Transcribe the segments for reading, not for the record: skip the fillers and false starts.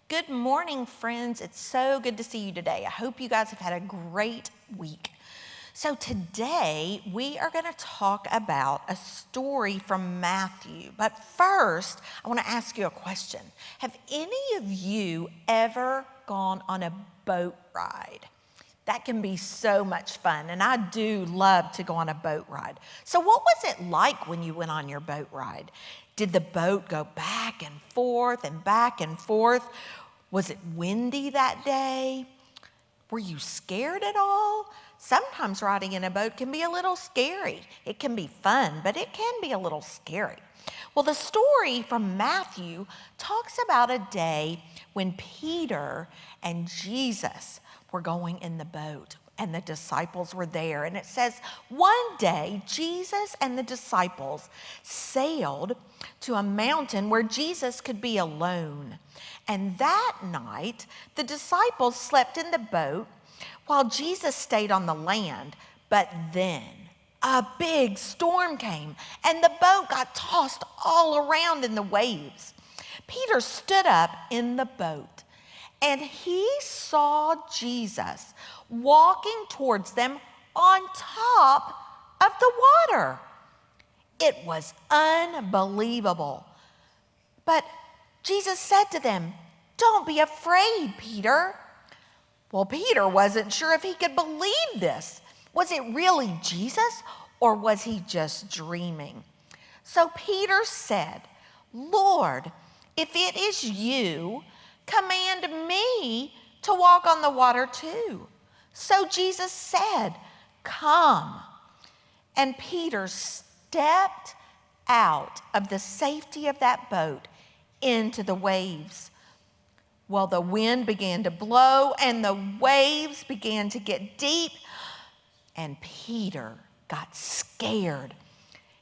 Good morning, friends. It's so good to see you today. I hope you guys have had a great week. So today we are going to talk about a story from Matthew. But first, I want to ask you a question. Have any of you ever gone on a boat ride? That can be so much fun, and I do love to go on a boat ride. So what was it like when you went on your boat ride? Did the boat go back and forth and back and forth? Was it windy that day? Were you scared at all? Sometimes riding in a boat can be a little scary. It can be fun, but it can be a little scary. Well, the story from Matthew talks about a day when Peter and Jesus were going in the boat and the disciples were there. And it says, one day Jesus and the disciples sailed to a mountain where Jesus could be alone. And that night, the disciples slept in the boat while Jesus stayed on the land. But then a big storm came and the boat got tossed all around in the waves. Peter stood up in the boat and he saw Jesus walking towards them on top of the water. It was unbelievable. But Jesus said to them, "Don't be afraid, Peter." Well, Peter wasn't sure if he could believe this. Was it really Jesus, or was he just dreaming? So Peter said, "Lord, if it is you, command me to walk on the water too." So Jesus said, "Come." And Peter stepped out of the safety of that boat into the waves. Well, the wind began to blow and the waves began to get deep, and Peter got scared.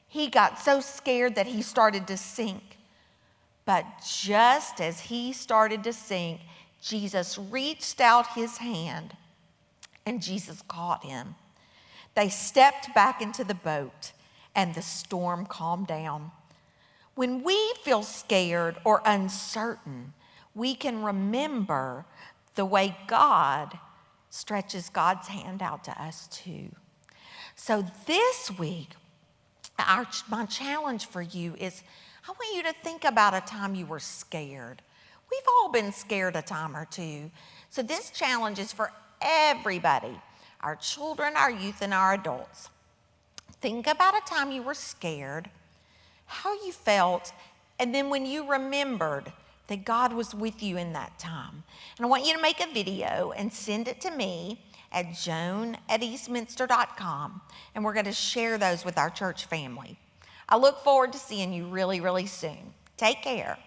He got so scared that he started to sink. But just as he started to sink, Jesus reached out his hand and Jesus caught him. They stepped back into the boat and the storm calmed down. When we feel scared or uncertain, we can remember the way God stretches God's hand out to us too. So this week, my challenge for you is I want you to think about a time you were scared. We've all been scared a time or two. So this challenge is for everybody, our children, our youth, and our adults. Think about a time you were scared, how you felt, and then when you remembered that God was with you in that time. And I want you to make a video and send it to me at joan@eastminster.com, and we're going to share those with our church family. I look forward to seeing you really, really soon. Take care.